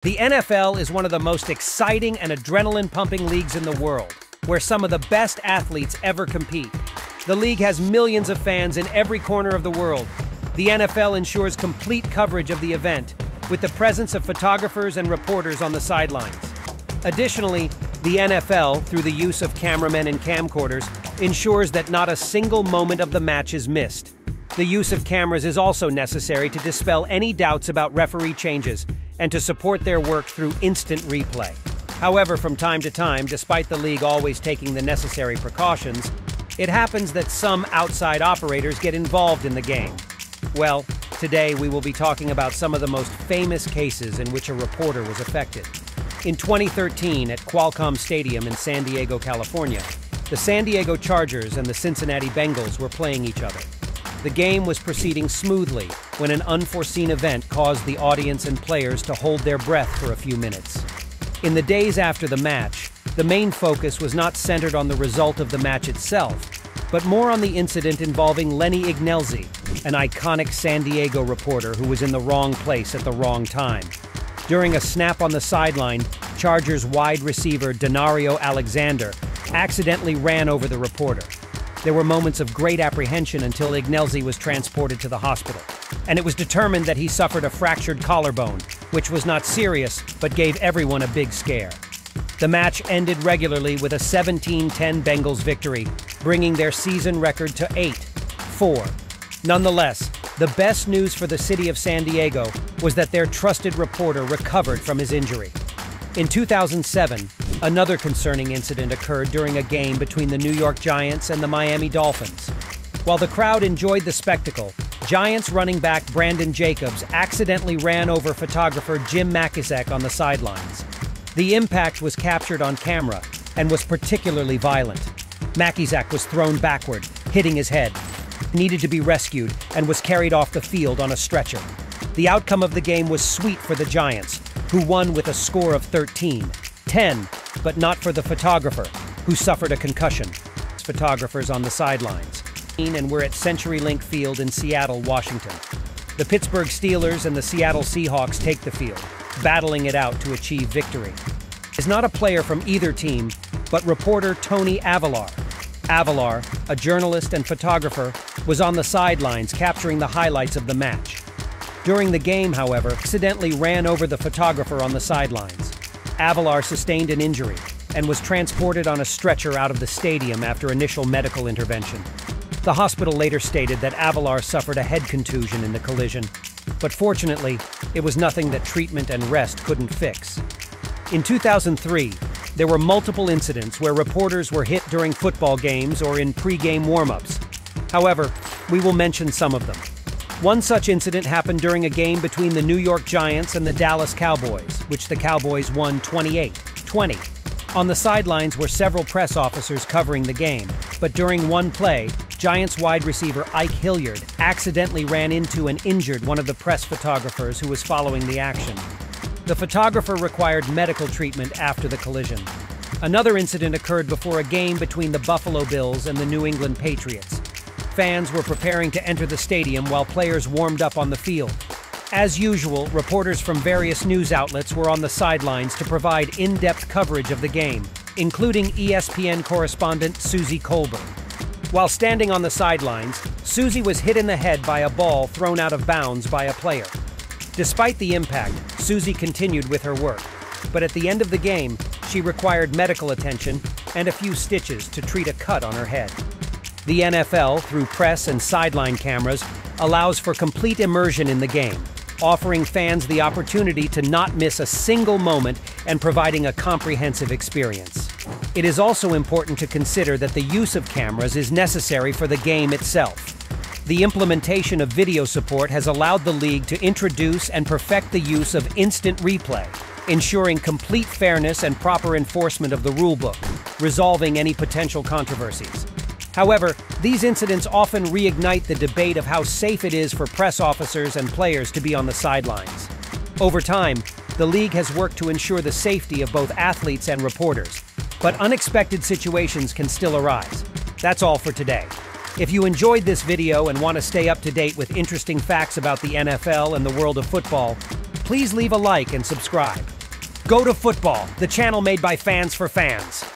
The NFL is one of the most exciting and adrenaline-pumping leagues in the world, where some of the best athletes ever compete. The league has millions of fans in every corner of the world. The NFL ensures complete coverage of the event, with the presence of photographers and reporters on the sidelines. Additionally, the NFL, through the use of cameramen and camcorders, ensures that not a single moment of the match is missed. The use of cameras is also necessary to dispel any doubts about referee changes and to support their work through instant replay. However, from time to time, despite the league always taking the necessary precautions, it happens that some outside operators get involved in the game. Well, today we will be talking about some of the most famous cases in which a reporter was affected. In 2013, at Qualcomm Stadium in San Diego, California, the San Diego Chargers and the Cincinnati Bengals were playing each other. The game was proceeding smoothly when an unforeseen event caused the audience and players to hold their breath for a few minutes. In the days after the match, the main focus was not centered on the result of the match itself, but more on the incident involving Lenny Ignelzi, an iconic San Diego reporter who was in the wrong place at the wrong time. During a snap on the sideline, Chargers wide receiver Denario Alexander accidentally ran over the reporter. There were moments of great apprehension until Ignelzi was transported to the hospital, and it was determined that he suffered a fractured collarbone, which was not serious but gave everyone a big scare. The match ended regularly with a 17-10 Bengals victory, bringing their season record to 8-4. Nonetheless, the best news for the city of San Diego was that their trusted reporter recovered from his injury. In 2007, another concerning incident occurred during a game between the New York Giants and the Miami Dolphins. While the crowd enjoyed the spectacle, Giants running back Brandon Jacobs accidentally ran over photographer Jim Makisek on the sidelines. The impact was captured on camera and was particularly violent. Makisek was thrown backward, hitting his head, needed to be rescued, and was carried off the field on a stretcher. The outcome of the game was sweet for the Giants, who won with a score of 13-10, but not for the photographer, who suffered a concussion. Photographers on the sidelines, and we're at CenturyLink Field in Seattle, Washington. The Pittsburgh Steelers and the Seattle Seahawks take the field, battling it out to achieve victory. Is not a player from either team, but reporter Tony Avalar. Avalar, a journalist and photographer, was on the sidelines capturing the highlights of the match. During the game, however, accidentally ran over the photographer on the sidelines. Avalar sustained an injury and was transported on a stretcher out of the stadium after initial medical intervention. The hospital later stated that Avalar suffered a head contusion in the collision, but fortunately, it was nothing that treatment and rest couldn't fix. In 2003, there were multiple incidents where reporters were hit during football games or in pre-game warm-ups. However, we will mention some of them. One such incident happened during a game between the New York Giants and the Dallas Cowboys, which the Cowboys won 28-20. On the sidelines were several press officers covering the game, but during one play, Giants wide receiver Ike Hilliard accidentally ran into and injured one of the press photographers who was following the action. The photographer required medical treatment after the collision. Another incident occurred before a game between the Buffalo Bills and the New England Patriots. Fans were preparing to enter the stadium while players warmed up on the field. As usual, reporters from various news outlets were on the sidelines to provide in-depth coverage of the game, including ESPN correspondent Suzy Kolber. While standing on the sidelines, Suzy was hit in the head by a ball thrown out of bounds by a player. Despite the impact, Suzy continued with her work, but at the end of the game, she required medical attention and a few stitches to treat a cut on her head. The NFL, through press and sideline cameras, allows for complete immersion in the game, offering fans the opportunity to not miss a single moment and providing a comprehensive experience. It is also important to consider that the use of cameras is necessary for the game itself. The implementation of video support has allowed the league to introduce and perfect the use of instant replay, ensuring complete fairness and proper enforcement of the rulebook, resolving any potential controversies. However, these incidents often reignite the debate of how safe it is for press officers and players to be on the sidelines. Over time, the league has worked to ensure the safety of both athletes and reporters, but unexpected situations can still arise. That's all for today. If you enjoyed this video and want to stay up to date with interesting facts about the NFL and the world of football, please leave a like and subscribe. Go to Football, the channel made by fans for fans.